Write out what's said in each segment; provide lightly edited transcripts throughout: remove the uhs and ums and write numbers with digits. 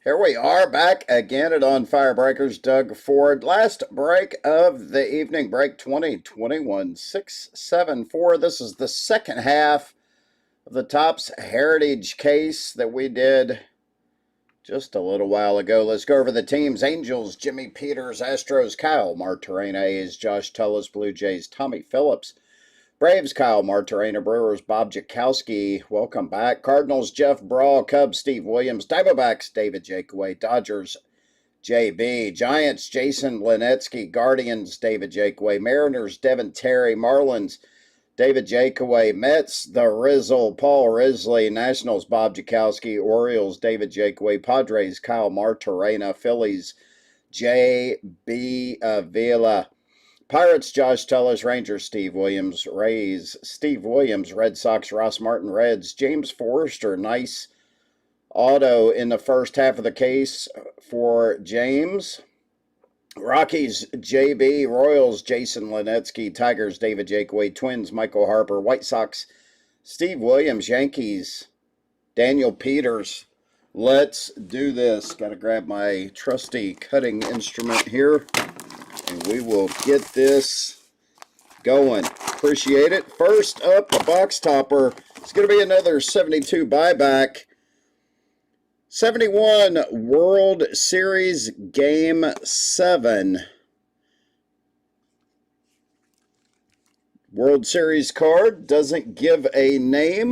Here we are back again at On Fire Breakers. Doug Ford. Last break of the evening, break 2021-674. This is the second half of the Topps Heritage case that we did just a little while ago. Let's go over the teams. Angels, Jimmy Peters. Astros, Kyle Martorena. A's, Josh Tullis. Blue Jays, Tommy Phillips. Braves, Kyle Martorena. Brewers, Bob Jakowski. Welcome back. Cardinals, Jeff Brawl. Cubs, Steve Williams. Diamondbacks, David Jakeway. Dodgers, JB. Giants, Jason Linetsky. Guardians, David Jakeway. Mariners, Devin Terry. Marlins, David Jakeway. Mets, the Rizzle, Paul Risley. Nationals, Bob Jakowski. Orioles, David Jakeway. Padres, Kyle Martorena. Phillies, J.B. Avila. Pirates, Josh Tullis. Rangers, Steve Williams. Rays, Steve Williams. Red Sox, Ross Martin. Reds, James Forrester. Nice auto in the first half of the case for James. Rockies, JB. Royals, Jason Linetsky. Tigers, David Jakeway. Twins, Michael Harper. White Sox, Steve Williams. Yankees, Daniel Peters. Let's do this. Got to grab my trusty cutting instrument here, and we will get this going. Appreciate it. First up, the box topper. It's going to be another 72 buyback. 71 World Series Game 7. World Series card. Doesn't give a name,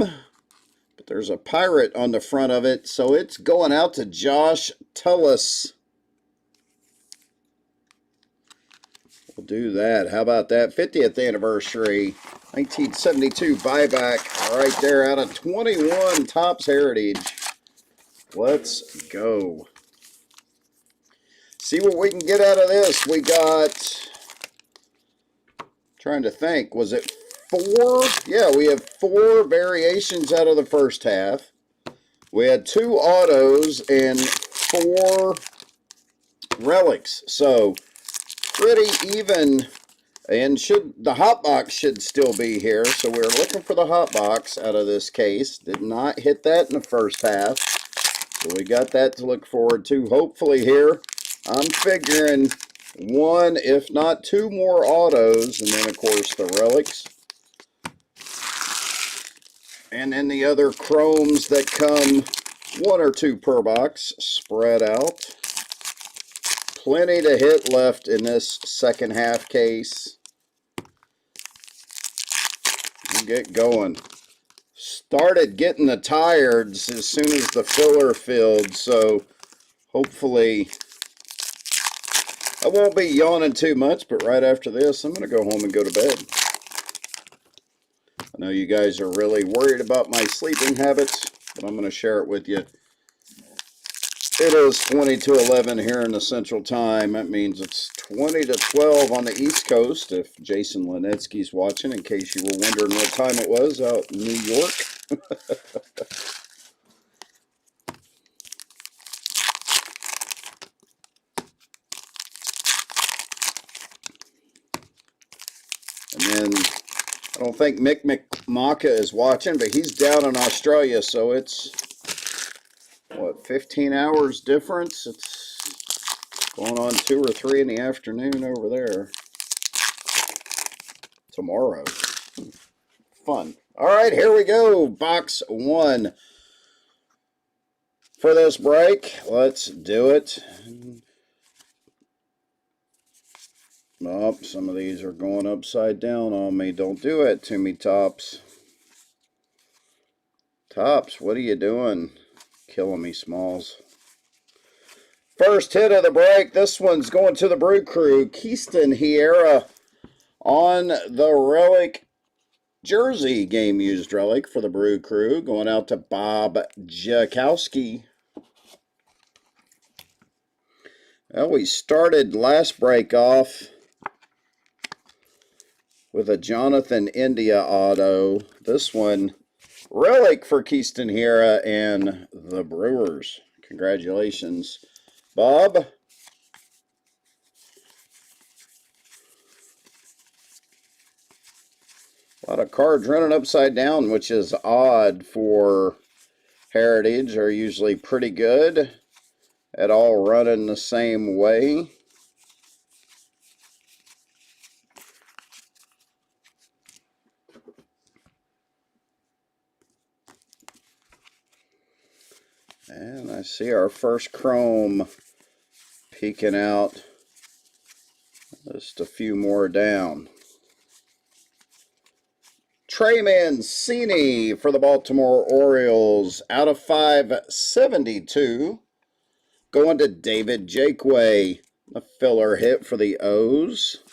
but there's a pirate on the front of it, so it's going out to Josh Tullis. We'll do that. How about that? 50th anniversary, 1972 buyback right there out of 21 Topps Heritage. Let's go. See what we can get out of this. We got, trying to think, was it 4? Yeah, we have 4 variations out of the first half. We had 2 autos and 4 relics. So pretty even, and the hot box should still be here, so we're looking for the hot box out of this case. Did not hit that in the first half, so we got that to look forward to. Hopefully here, I'm figuring 1, if not 2 more autos, and then of course the relics, and then the other chromes that come 1 or 2 per box spread out. Plenty to hit left in this second half case. We'll get going. Started getting the tireds as soon as the filler filled, so hopefully I won't be yawning too much, but right after this, I'm going to go home and go to bed. I know you guys are really worried about my sleeping habits, but I'm going to share it with you. It is 20 to 11 here in the Central Time. That means it's 20 to 12 on the East Coast, if Jason Linetsky's watching, in case you were wondering what time it was out in New York. And then, I don't think Mick McMaka is watching, but he's down in Australia, so it's about 15 hours difference. It's going on 2 or 3 in the afternoon over there. Tomorrow. Fun. All right, here we go. Box 1 for this break. Let's do it. Oh, some of these are going upside down on me. Don't do it to me, Topps. Topps, what are you doing? Killing me, Smalls. First hit of the break. This one's going to the Brew Crew. Keston Hiura on the relic jersey, game used relic for the Brew Crew. Going out to Bob Jakowski. Well, we started last break off with a Jonathan India auto. This one, relic for Keston Hiura and the Brewers. Congratulations, Bob. A lot of cards running upside down, which is odd for Heritage. Are usually pretty good at all running the same way. And I see our first chrome peeking out. Just a few more down. Trey Mancini for the Baltimore Orioles out of 572. Going to David Jakeway, a filler hit for the O's.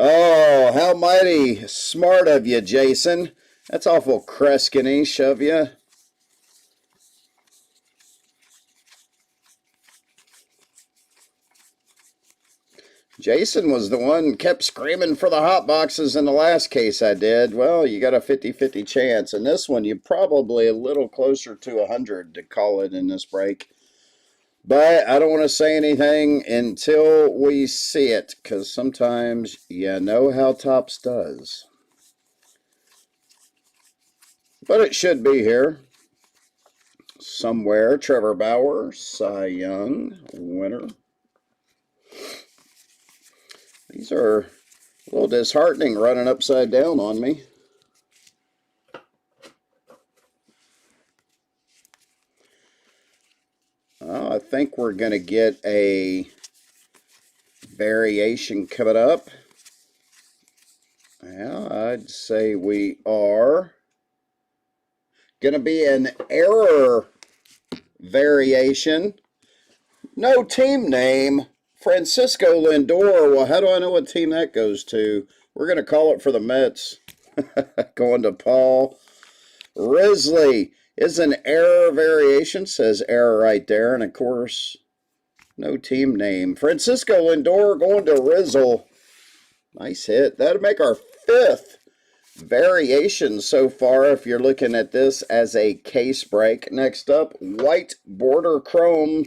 Oh, how mighty smart of you, Jason. That's awful Kreskin-ish of you. Jason was the one kept screaming for the hot boxes in the last case I did. Well, you got a 50-50 chance. In this one, you're probably a little closer to 100 to call it in this break. But I don't want to say anything until we see it, because sometimes you know how Topps does. But it should be here somewhere. Trevor Bauer, Cy Young, winner. These are a little disheartening running upside down on me. I think we're going to get a variation coming up. Yeah, I'd say we are going to be an error variation. No team name. Francisco Lindor. Well, how do I know what team that goes to? We're going to call it for the Mets. Going to Paul. Risley is an error variation. Says error right there. And, of course, no team name. Francisco Lindor going to Rizzle. Nice hit. That'll make our 5th variation so far if you're looking at this as a case break. Next up, white border chrome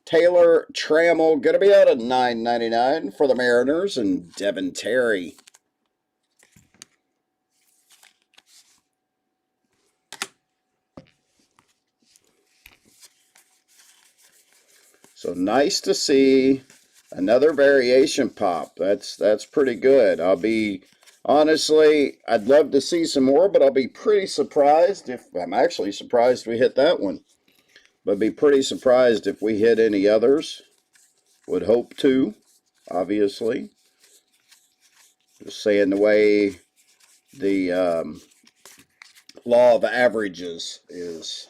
Taylor Trammell. Going to be out at $9.99 for the Mariners and Devin Terry. So nice to see another variation pop. That's pretty good. I'll be, honestly, I'd love to see some more, but I'll be pretty surprised if, I'm actually surprised we hit that one. But be pretty surprised if we hit any others. Would hope to, obviously. Just saying the way the law of averages is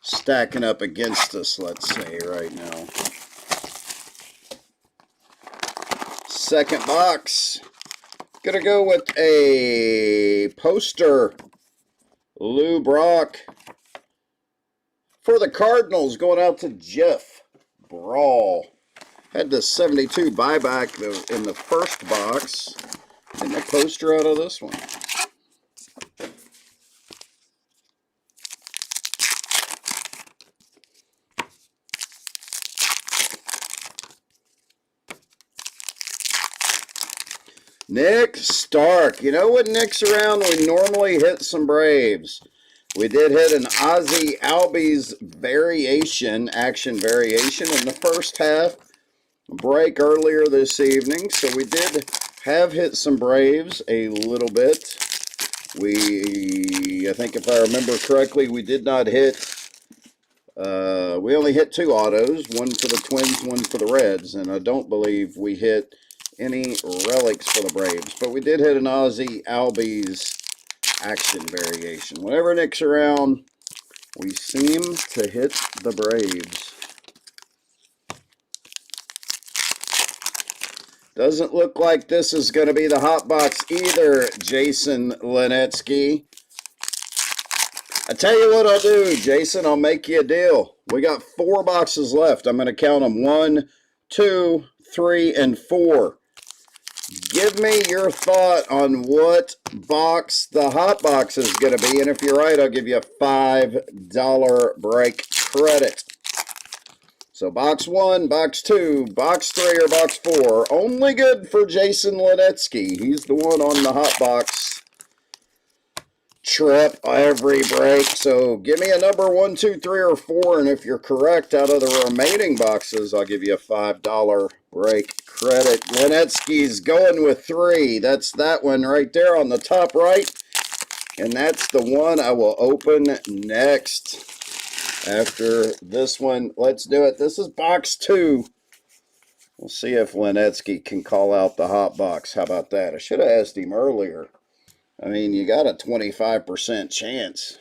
stacking up against us, let's say, right now. Second box. Gonna go with a poster. Lou Brock for the Cardinals, going out to Jeff Brawl. Had the 72 buyback in the first box. And the poster out of this one. Nick Stark. You know when Nick's around, we normally hit some Braves. We did hit an Ozzie Albies action variation in the first half. Break earlier this evening, so we did have hit some Braves a little bit. I think if I remember correctly, we did not hit, we only hit 2 autos, one for the Twins, one for the Reds, and I don't believe we hit any relics for the Braves, but we did hit an Ozzie Albies action variation. Whenever Nick's around, we seem to hit the Braves. Doesn't look like this is going to be the hot box either, Jason Linetsky. I tell you what I'll do, Jason. I'll make you a deal. We got 4 boxes left. I'm going to count them 1, 2, 3, and 4. Give me your thought on what box the hot box is going to be. And if you're right, I'll give you a $5 break credit. So box 1, box 2, box 3, or box 4. Only good for Jason Linetsky. He's the one on the hot box trip every break. So give me a number 1, 2, 3, or 4. And if you're correct, out of the remaining boxes, I'll give you a $5 break credit. Linetsky's going with 3. That's that one right there on the top right. And that's the one I will open next. After this one, let's do it. This is box 2. We'll see if Linetsky can call out the hot box. How about that? I should have asked him earlier. I mean, you got a 25% chance.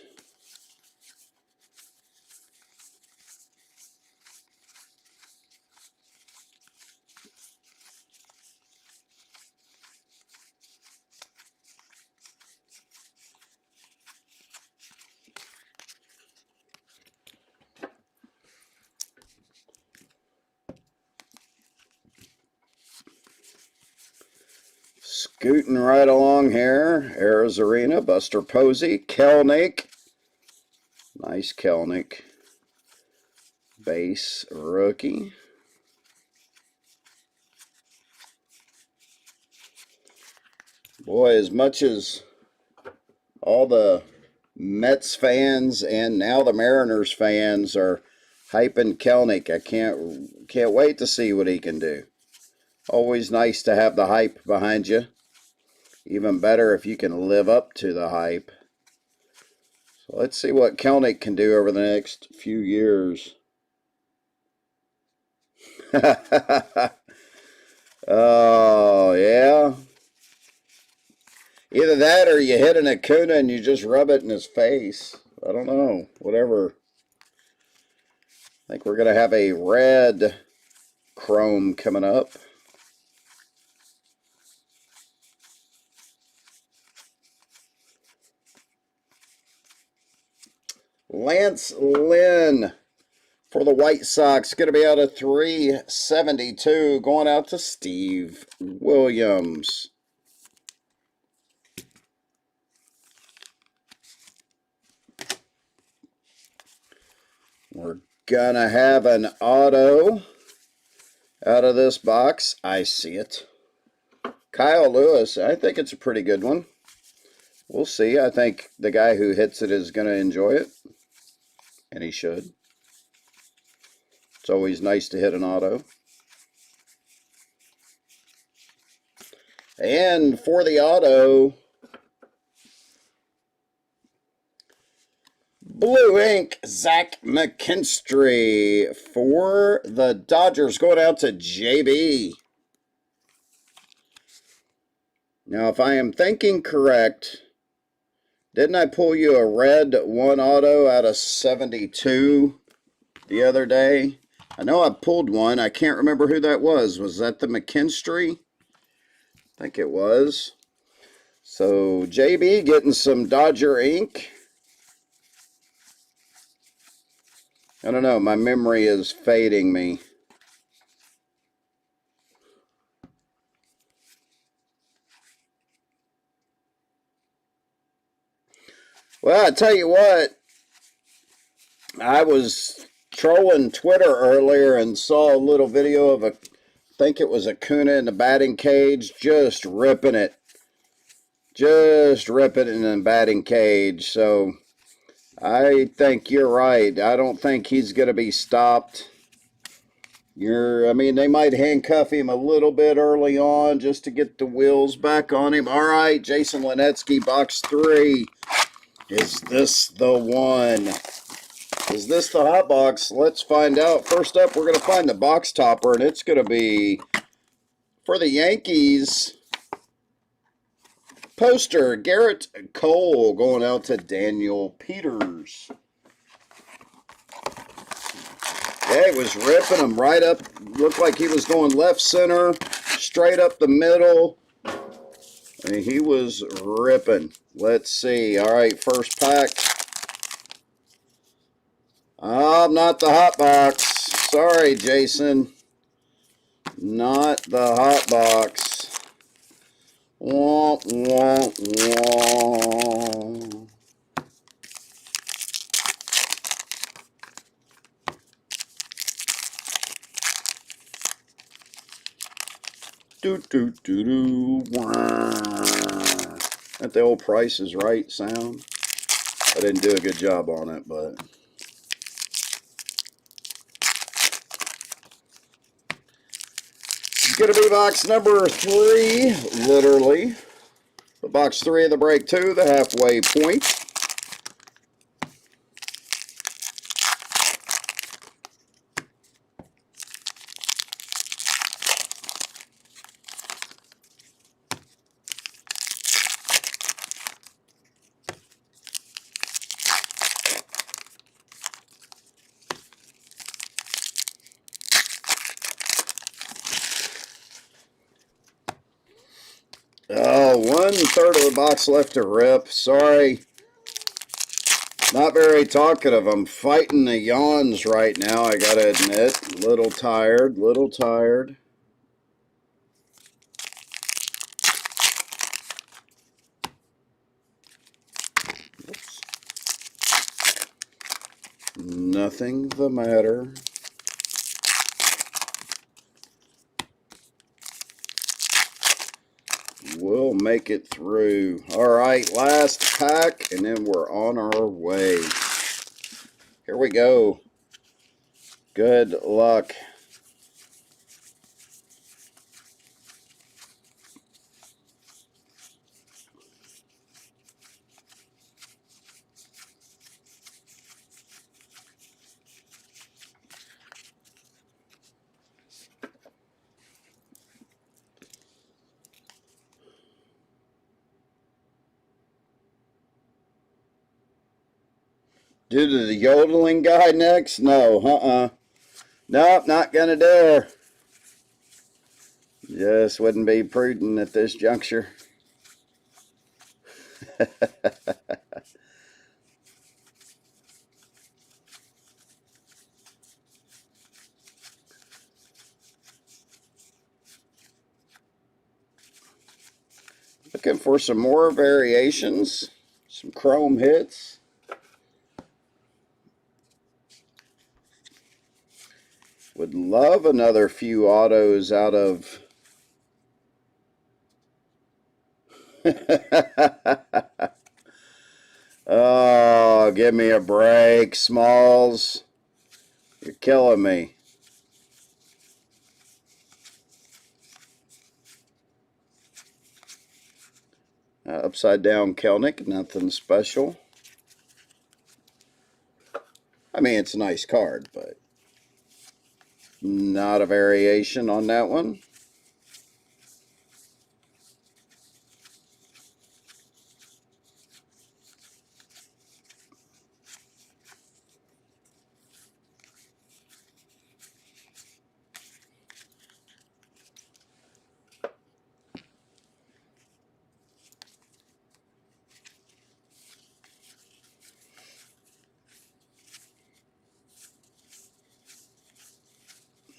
Scooting right along here, Arizarena, Buster Posey, Kelenic. Nice Kelenic. Base rookie. Boy, as much as all the Mets fans and now the Mariners fans are hyping Kelenic, I can't wait to see what he can do. Always nice to have the hype behind you. Even better if you can live up to the hype. So let's see what Kelenic can do over the next few years. Oh, yeah. Either that or you hit an Acuna and you just rub it in his face. I don't know. Whatever. I think we're going to have a red chrome coming up. Lance Lynn for the White Sox. Going to be out of 372. Going out to Steve Williams. We're going to have an auto out of this box. I see it. Kyle Lewis. I think it's a pretty good one. We'll see. I think the guy who hits it is going to enjoy it. And he should. It's always nice to hit an auto. And for the auto, blue ink, Zach McKinstry for the Dodgers, going out to JB. Now, if I am thinking correct, didn't I pull you a red 1 auto out of 72 the other day? I know I pulled one. I can't remember who that was. Was that the McKinstry? I think it was. So, JB getting some Dodger ink. I don't know. My memory is fading me. Well, I tell you what. I was trolling Twitter earlier and saw a little video of a think it was Acuna in the batting cage, just ripping it. Just ripping it in the batting cage. So I think you're right. I don't think he's going to be stopped. I mean, they might handcuff him a little bit early on just to get the wheels back on him. All right, Jason Linetsky, box 3. Is this the one? Is this the hot box? Let's find out. First up, we're going to find the box topper, and it's going to be for the Yankees. Poster, Garrett Cole going out to Daniel Peters. Yeah, it was ripping him right up. Looked like he was going left center, straight up the middle. I mean, he was ripping. Let's see. All right, first pack. Not the hot box. Sorry, Jason. Not the hot box. Womp, womp, womp. Do. That the old Price is Right sound. I didn't do a good job on it, but it's going to be box number 3, literally. The box 3 of the break 2, the halfway point. Oh, 1/3 of the box left to rip. Sorry. Not very talkative. I'm fighting the yawns right now, I gotta admit. Little tired. Oops. Nothing the matter. We'll make it through. All right, last pack, and then we're on our way. Here we go. Good luck. Do the yodeling guy next? No, Nope, not gonna do her. Just wouldn't be prudent at this juncture. Looking for some more variations, some chrome hits. Would love another few autos out of... Oh, give me a break, Smalls. You're killing me. Upside down Kelnick, nothing special. I mean, it's a nice card, but not a variation on that one.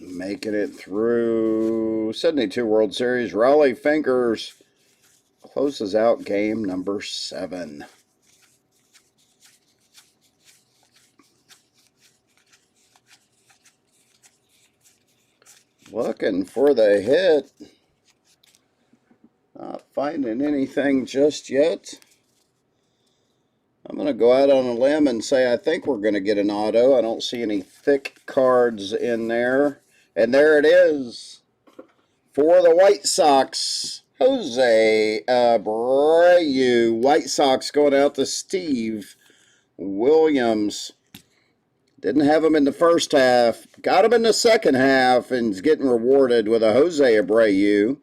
Making it through 72 World Series. Raleigh Fingers closes out game number 7. Looking for the hit. Not finding anything just yet. I'm going to go out on a limb and say I think we're going to get an auto. I don't see any thick cards in there. And there it is. For the White Sox, Jose Abreu. White Sox going out to Steve Williams. Didn't have him in the first half. Got him in the second half and is getting rewarded with a Jose Abreu.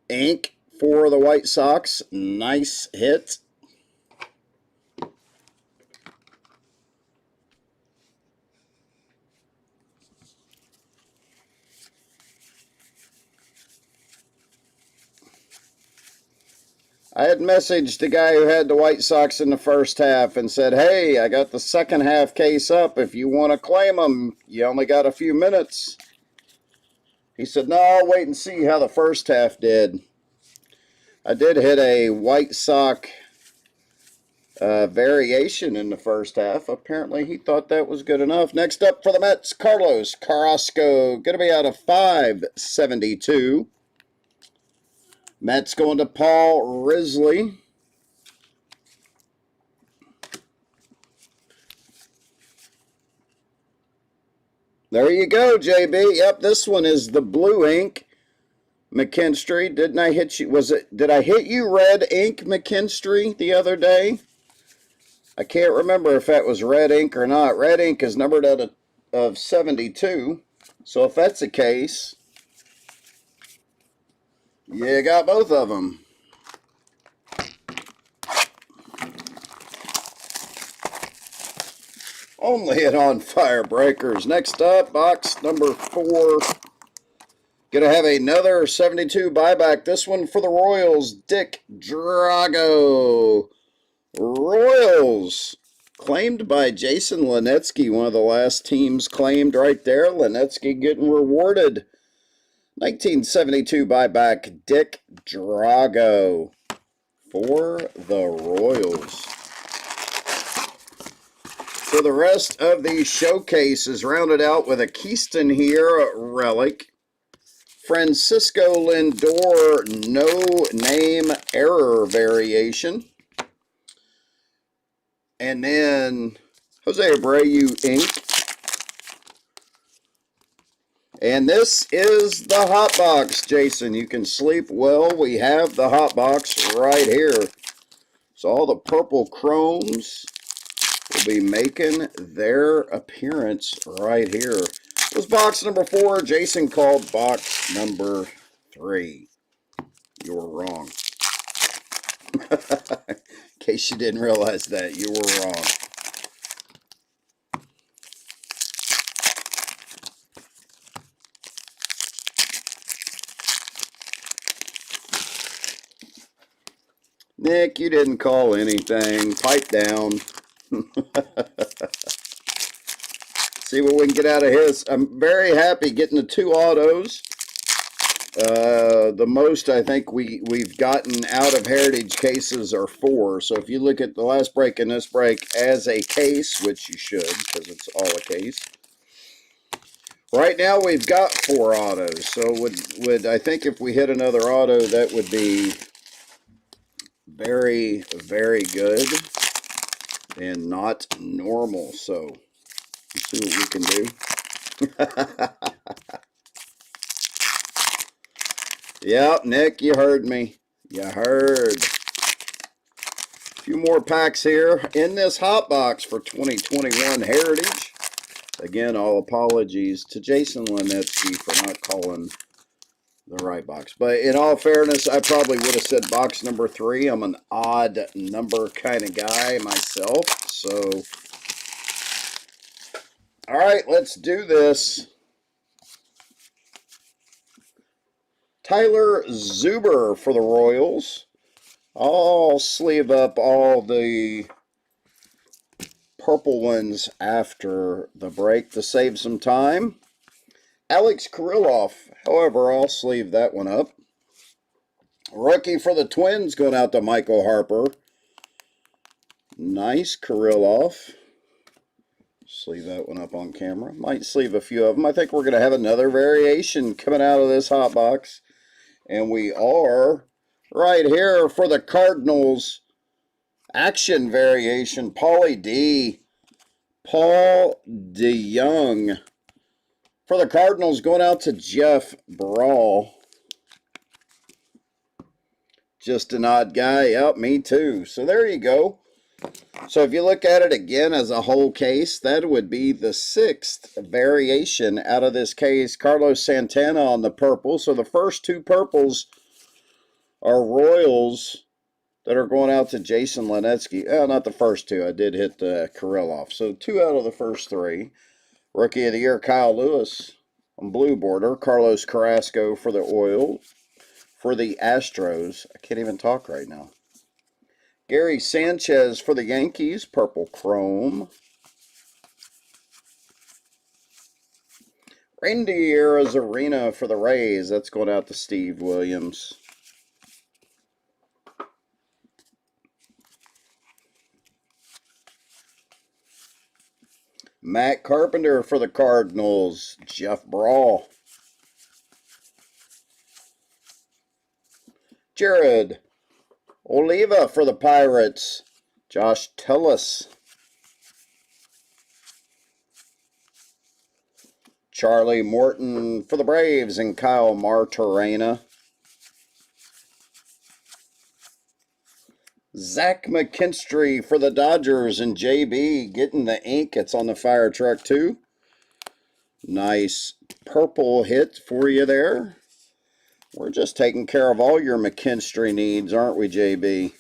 Ink for the White Sox. Nice hit. I had messaged the guy who had the White Sox in the first half and said, hey, I got the second half case up. If you want to claim them, you only got a few minutes. He said, no, I'll wait and see how the first half did. I did hit a White Sox variation in the first half. Apparently, he thought that was good enough. Next up for the Mets, Carlos Carrasco. Going to be out of 572. Mets going to Paul Risley. There you go, JB. Yep, this one is the blue ink. McKinstry. Didn't I hit you? Did I hit you red ink, McKinstry, the other day? I can't remember if that was red ink or not. Red ink is numbered out of 72. So if that's the case, you got both of them. Only at On Fire Breakers. Next up, box number 4. Going to have another 72 buyback. This one for the Royals, Dick Drago. Royals, claimed by Jason Linetsky, one of the last teams claimed right there. Linetsky getting rewarded. 1972 buyback, Dick Drago for the Royals. So the rest of the showcase is rounded out with a Keaston here relic. Francisco Lindor no name error variation. And then Jose Abreu ink. And this is the hot box, Jason. You can sleep well. We have the hot box right here. So all the purple chromes will be making their appearance right here. It was box number 4. Jason called box number 3. You were wrong. In case you didn't realize that, you were wrong. Nick, you didn't call anything. Pipe down. See what we can get out of his. I'm very happy getting the 2 autos. The most I think we've gotten out of Heritage cases are 4. So if you look at the last break and this break as a case, which you should because it's all a case. Right now we've got 4 autos. So would I think if we hit another auto, that would be very, very good and not normal. So let's see what we can do. Yep, Nick, you heard me. You heard. A few more packs here in this hot box for 2021 Heritage. Again, all apologies to Jason Linetsky for not calling the right box. But in all fairness, I probably would have said box number 3. I'm an odd number kind of guy myself. So, all right, let's do this. Tyler Zuber for the Royals. I'll sleeve up all the purple ones after the break to save some time. Alex Kirilloff, however, I'll sleeve that one up. Rookie for the Twins going out to Michael Harper. Nice Kirilloff. Sleeve that one up on camera. Might sleeve a few of them. I think we're going to have another variation coming out of this hot box. And we are right here for the Cardinals action variation. Paulie D. Paul DeYoung. For the Cardinals, going out to Jeff Brawl. Just an odd guy. Yep, me too. So there you go. So if you look at it again as a whole case, that would be the 6th variation out of this case. Carlos Santana on the purple. So the first 2 purples are Royals that are going out to Jason Lenetsky. Not the first 2. I did hit the Kirilloff. So 2 out of the first 3. Rookie of the Year, Kyle Lewis on blue border. Carlos Carrasco for the For the Astros. I can't even talk right now. Gary Sanchez for the Yankees, purple chrome. Randy Arozarena for the Rays. That's going out to Steve Williams. Matt Carpenter for the Cardinals, Jeff Brawl. Jared Oliva for the Pirates, Josh Tillis. Charlie Morton for the Braves and Kyle Martorena. Zach McKinstry for the Dodgers and JB getting the ink. It's on the fire truck too. Nice purple hit for you there. We're just taking care of all your McKinstry needs, aren't we, JB?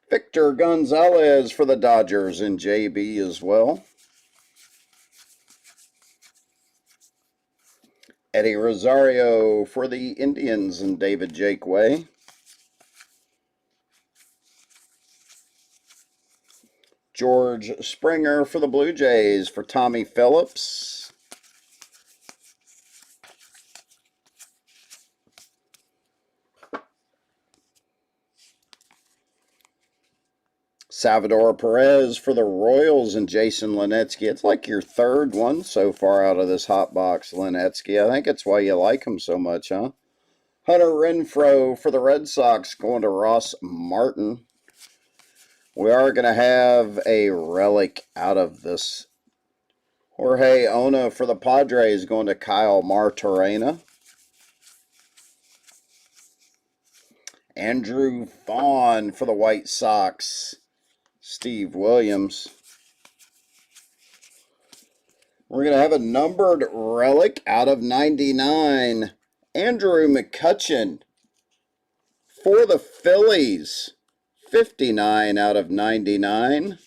Victor Gonzalez for the Dodgers and JB as well. Eddie Rosario for the Indians and David Jakeway. George Springer for the Blue Jays for Tommy Phillips. Salvador Perez for the Royals and Jason Lenetsky. It's like your 3rd one so far out of this hot box, Lenetsky. I think it's why you like him so much, huh? Hunter Renfroe for the Red Sox going to Ross Martin. We are going to have a relic out of this. Jorge Ona for the Padres going to Kyle Martorena. Andrew Vaughn for the White Sox, Steve Williams. We're going to have a numbered relic out of 99. Andrew McCutchen for the Phillies. 59 out of 99.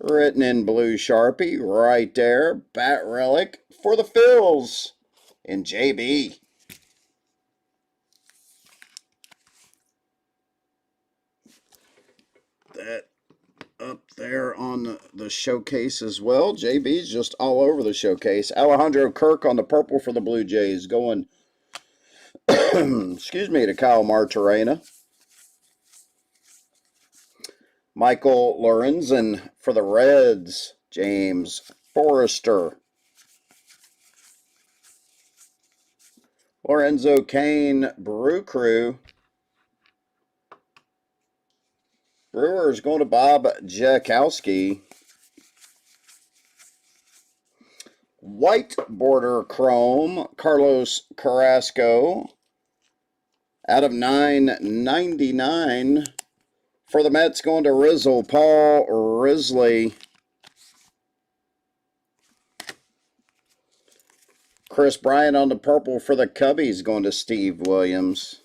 Written in blue Sharpie right there. Bat relic for the Phils. And JB. That up there on the showcase as well. JB's just all over the showcase. Alejandro Kirk on the purple for the Blue Jays going, excuse me, to Kyle Martorena. Michael Lorenzen for the Reds, James Forrester. Lorenzo Cain, Brew Crew. Brewers going to Bob Jakowski. White border chrome, Carlos Carrasco. Out of 999. For the Mets going to Rizzle, Paul Risley. Chris Bryant on the purple for the Cubbies going to Steve Williams.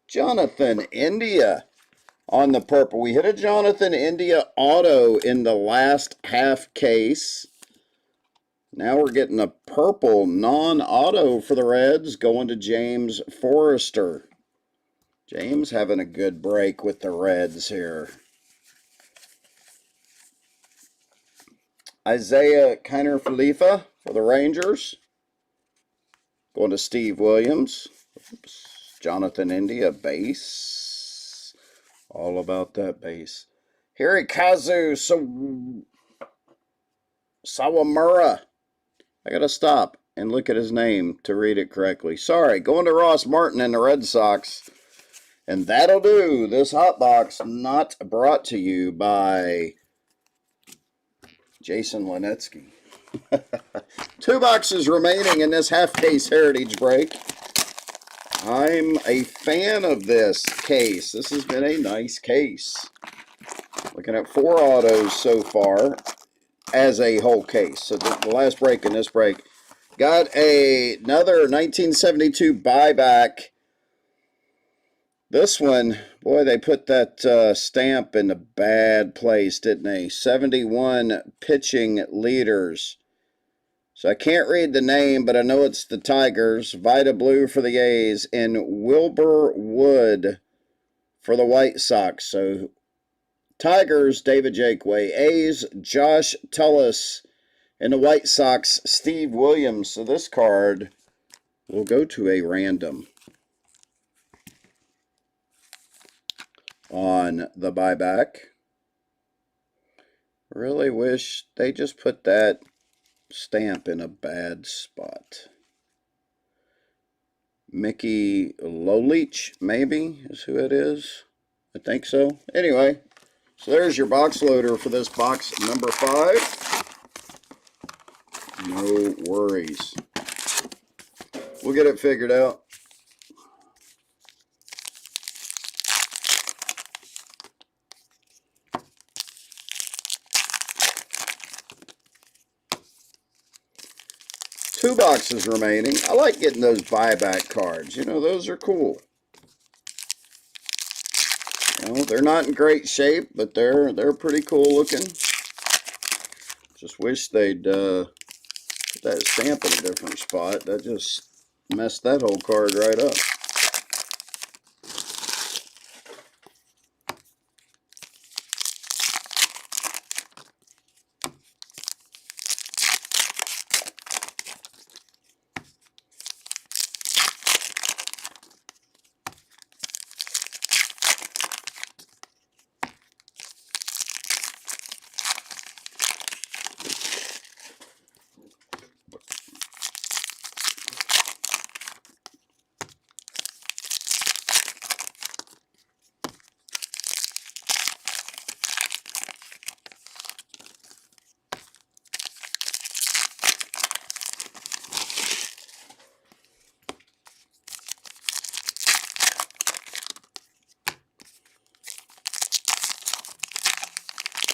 Jonathan India on the purple. We hit a Jonathan India auto in the last half case. Now we're getting a purple non-auto for the Reds going to James Forrester. James having a good break with the Reds here. Isaiah Kiner Falefa for the Rangers. Going to Steve Williams. Oops. Jonathan India base All about that base. Hirokazu Sawamura. I gotta stop and look at his name to read it correctly. Sorry, going to Ross Martin and the Red Sox. And that'll do. This hot box not brought to you by Jason Linetsky. 2 boxes remaining in this half-case Heritage break. I'm a fan of this case. This has been a nice case. Looking at 4 autos so far as a whole case. So the last break in this break. Got another 1972 buyback. This one, boy, they put that stamp in a bad place, didn't they? 71 pitching leaders. So I can't read the name, but I know it's the Tigers. Vida Blue for the A's and Wilbur Wood for the White Sox. So Tigers, David Jakeway. A's, Josh Tullis. And the White Sox, Steve Williams. So this card will go to a random on the buyback. Really wish they just put that stamp in a bad spot. Mickey Lolich, maybe, is who it is. I think so. Anyway, so there's your box loader for this box number 5. No worries. We'll get it figured out. Two boxes remaining. I like getting those buyback cards. You know, those are cool. You know, they're not in great shape, but they're pretty cool looking. Just wish they'd put that stamp in a different spot. That just messed that whole card right up.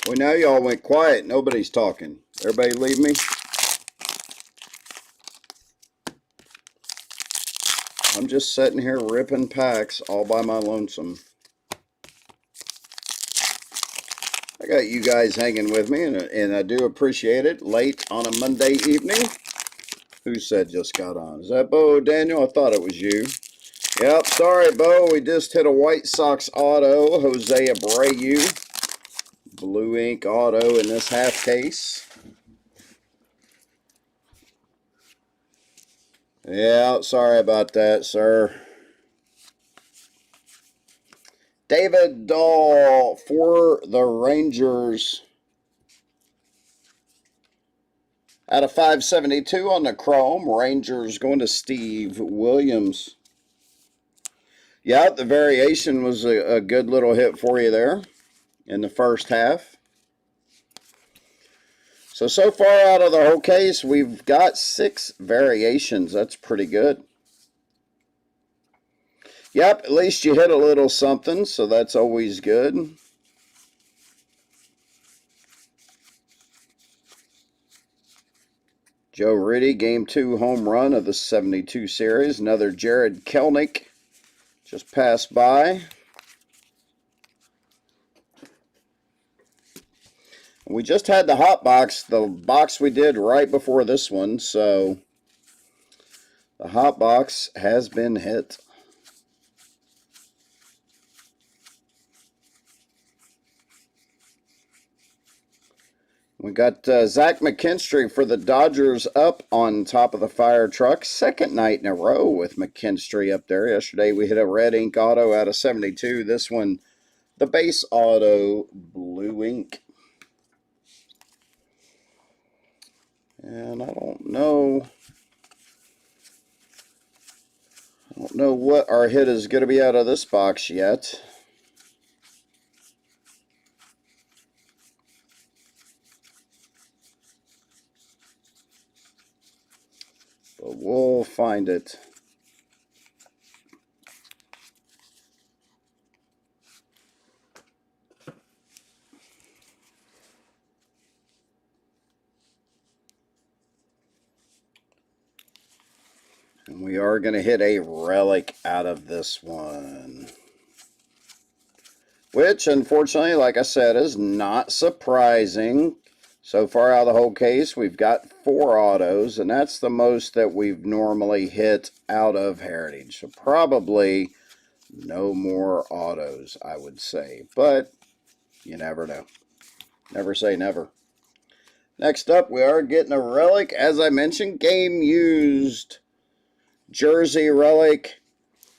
Well, now y'all went quiet. Nobody's talking. Everybody leave me? I'm just sitting here ripping packs all by my lonesome. I got you guys hanging with me, and I do appreciate it. Late on a Monday evening. Who said just got on? Is that Bo Daniel? I thought it was you. Yep, sorry, Bo. We just hit a White Sox auto. Jose Abreu. Blue ink auto in this half case. Yeah, sorry about that, sir. David Dahl for the Rangers. Out of 572 on the chrome. Rangers going to Steve Williams. Yeah, the variation was a good little hit for you there in the first half. So far out of the whole case, we've got 6 variations. That's pretty good. Yep, at least you hit a little something, so that's always good. Joe Ritty, Game 2 home run of the 72 series. Another Jared Kelnick just passed by. We just had the hot box, the box we did right before this one, so the hot box has been hit. We got Zach McKinstry for the Dodgers up on top of the fire truck. Second night in a row with McKinstry up there. Yesterday we hit a red ink auto out of 72. This one the base auto blue ink. And I don't know what our hit is going to be out of this box yet. But we'll find it. And we are going to hit a relic out of this one. Which, unfortunately, like I said, is not surprising. So far out of the whole case, we've got 4 autos, and that's the most that we've normally hit out of Heritage. So probably no more autos, I would say. But you never know. Never say never. Next up, we are getting a relic. As I mentioned, game used jersey relic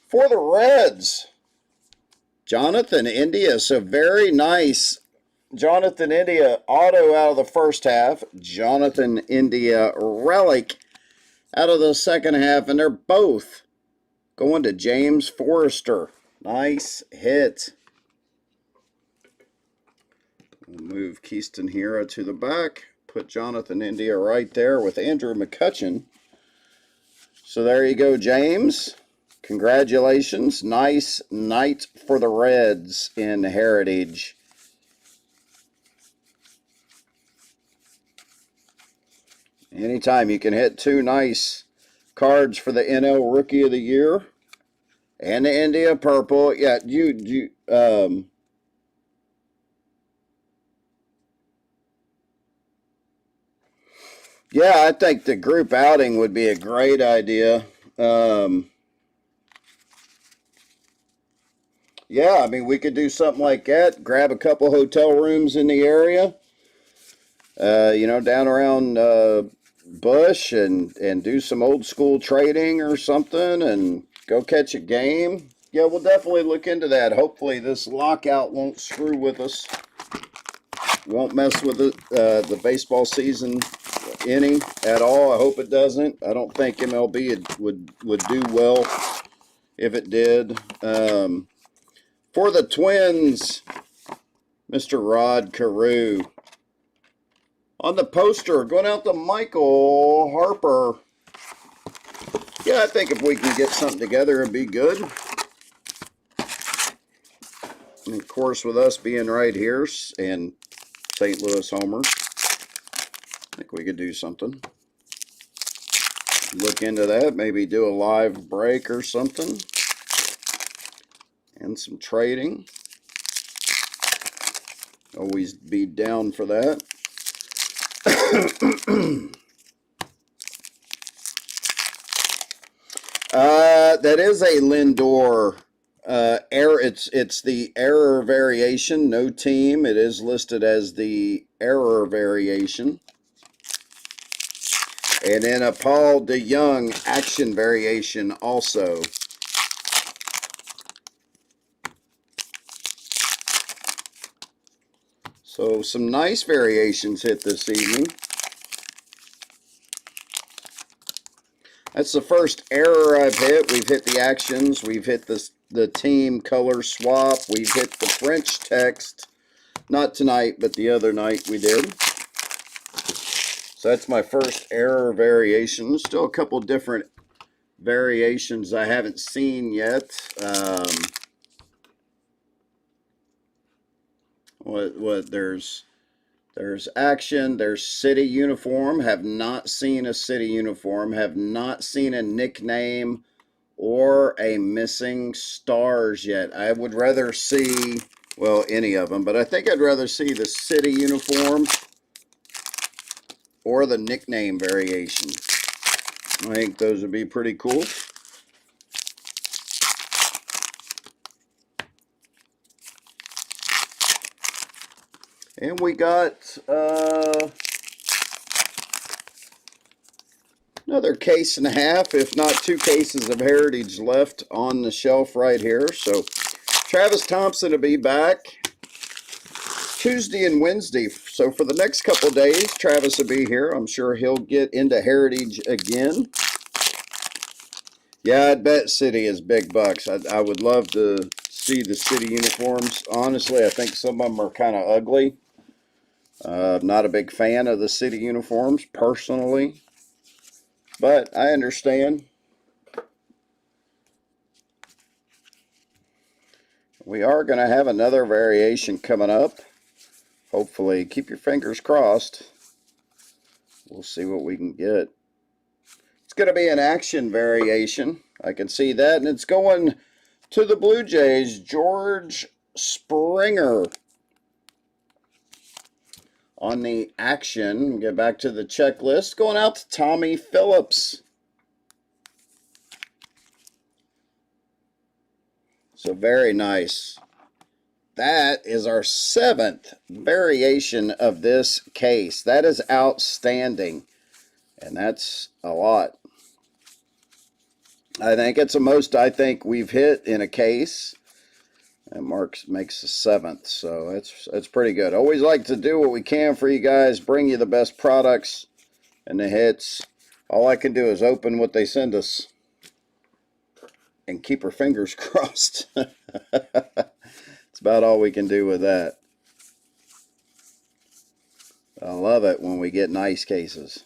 for the Reds. Jonathan India. So very nice Jonathan India auto out of the first half. Jonathan India relic out of the second half. And they're both going to James Forrester. Nice hit. We'll move Keyston Hero to the back. Put Jonathan India right there with Andrew McCutchen. So there you go, James. Congratulations. Nice night for the Reds in Heritage. Anytime you can hit 2 nice cards for the NL Rookie of the Year and the India Purple. Yeah, yeah, I think the group outing would be a great idea. Yeah, I mean, we could do something like that. Grab a couple hotel rooms in the area, you know, down around Bush, and do some old school trading or something and go catch a game. Yeah, we'll definitely look into that. Hopefully this lockout won't screw with us. Won't mess with the baseball season any at all. I hope it doesn't. I don't think MLB would do well if it did. For the Twins, Mr. Rod Carew. On the poster, going out to Michael Harper. Yeah, I think if we can get something together, it'd be good. And of course, with us being right here and St. Louis homer, I think we could do something. Look into that, maybe do a live break or something. And some trading. Always be down for that. That is a Lindor error. It's the error variation. No team. It is listed as the error variation. And then a Paul DeJong action variation also. So some nice variations hit this evening. That's the first error I've hit. We've hit the actions. We've hit the team color swap. We've hit the French text. Not tonight, but the other night we did. So that's my first error variation. Still a couple different variations I haven't seen yet. There's action, there's city uniform. Have not seen a city uniform. Have not seen a nickname or a missing stars yet. I would rather see, well, any of them, but I think I'd rather see the city uniform or the nickname variation. I think those would be pretty cool. And we got another case and a half, if not 2 cases of Heritage left on the shelf right here. So Travis Thompson will be back Tuesday and Wednesday. So for the next couple of days, Travis will be here. I'm sure he'll get into Heritage again. Yeah, I'd bet City is big bucks. I would love to see the City uniforms. Honestly, I think some of them are kind of ugly. Not a big fan of the City uniforms, personally. But I understand. We are going to have another variation coming up. Hopefully, keep your fingers crossed. We'll see what we can get. It's going to be an action variation. I can see that. And it's going to the Blue Jays, George Springer. On the action, get back to the checklist. Going out to Tommy Phillips. So very nice. That is our 7th variation of this case. That is outstanding. And that's a lot. I think it's the most I think we've hit in a case. And Mark makes the 7th. So it's pretty good. Always like to do what we can for you guys. Bring you the best products and the hits. All I can do is open what they send us. And keep our fingers crossed. It's about all we can do with that. I love it when we get nice cases.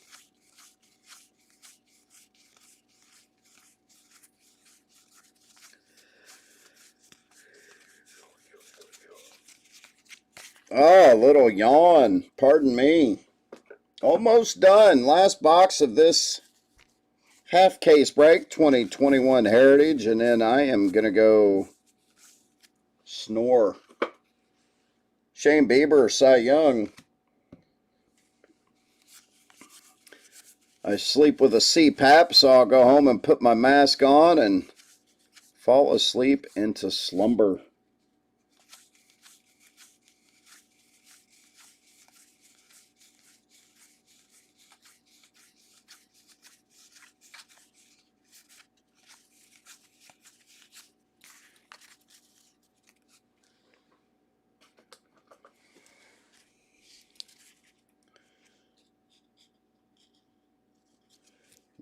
Oh, a little yawn. Pardon me. Almost done. Last box of this half case break, 2021 Heritage, and then I am going to go snore. Shane Bieber, Cy Young. I sleep with a CPAP, so I'll go home and put my mask on and fall asleep into slumber.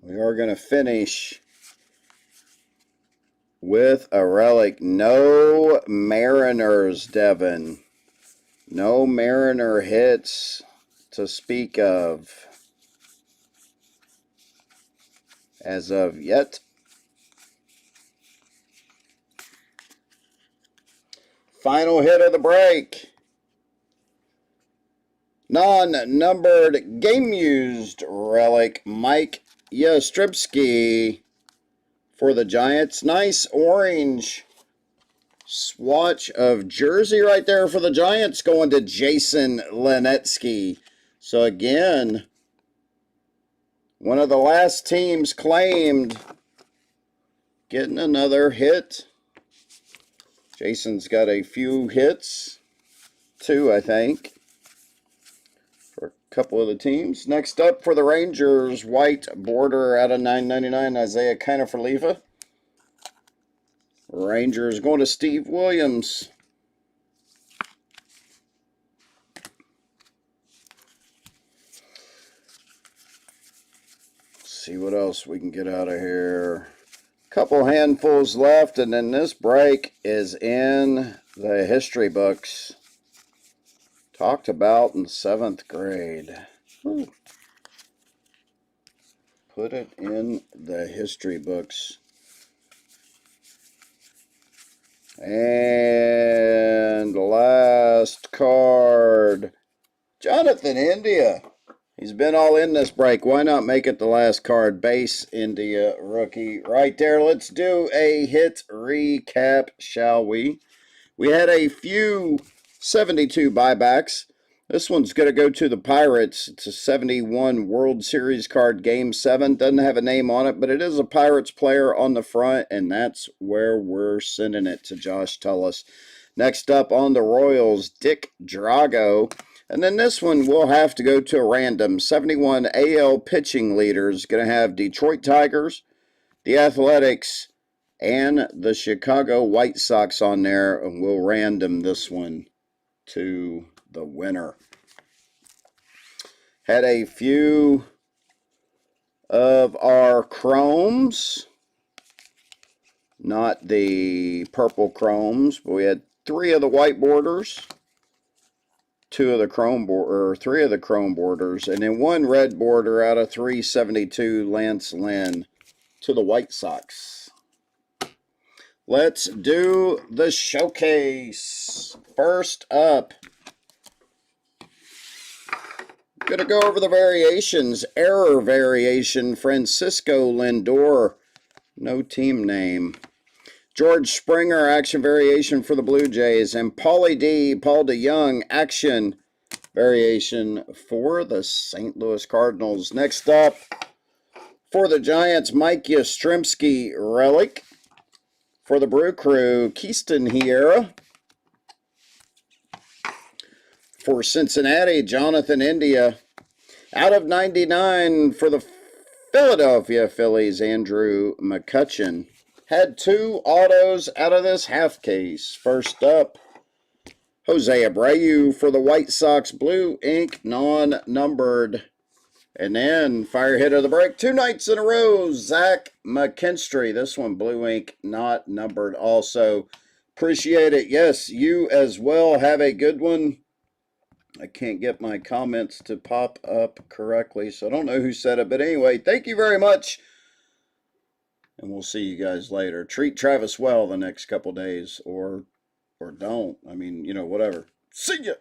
We are going to finish with a relic. No Mariners, Devin. No Mariner hits to speak of as of yet. Final hit of the break. Non-numbered game-used relic, Mike Yastrzemski for the Giants. Nice orange swatch of jersey right there for the Giants, going to Jason Lenetsky. So again, one of the last teams claimed getting another hit. Jason's got a few hits, 2 I think, for a couple of the teams. Next up for the Rangers, white border out of $9.99, Isaiah Kiner-Falefa. Rangers going to Steve Williams. Let's see what else we can get out of here. Couple handfuls left, and then this break is in the history books. Talked about in 7th grade. Whew. Put it in the history books. And last card, Jonathan India. He's been all in this break. Why not make it the last card? Base India rookie right there. Let's do a hit recap, shall we? We had a few 72 buybacks. This one's going to go to the Pirates. It's a 71 World Series card, Game 7. Doesn't have a name on it, but it is a Pirates player on the front, and that's where we're sending it to Josh Tullis. Next up on the Royals, Dick Drago. And then this one will have to go to a random. 71 AL pitching leaders. Going to have Detroit Tigers, the Athletics, and the Chicago White Sox on there, and we'll random this one to the winner. Had a few of our chromes, not the purple chromes, but we had 3 of the white borders, 2 of the chrome or 3 of the chrome borders, and then 1 red border out of 372 Lance Lynn to the White Sox. Let's do the showcase. First up, going to go over the variations. Error variation, Francisco Lindor, no team name. George Springer, action variation for the Blue Jays. And Paulie D, Paul DeYoung, action variation for the St. Louis Cardinals. Next up, for the Giants, Mike Yastrzemski, relic. For the Brew Crew, Keaston Hiera. For Cincinnati, Jonathan India. Out of 99 for the Philadelphia Phillies, Andrew McCutchen. Had 2 autos out of this half case. First up, Jose Abreu for the White Sox, blue ink, non-numbered. And then, fire hit of the break, 2 nights in a row, Zach McKinstry. This one, blue ink, not numbered also. Appreciate it. Yes, you as well. Have a good one. I can't get my comments to pop up correctly, so I don't know who said it. But anyway, thank you very much. And we'll see you guys later. Treat Travis well the next couple days, or don't. I mean, you know, whatever. See ya.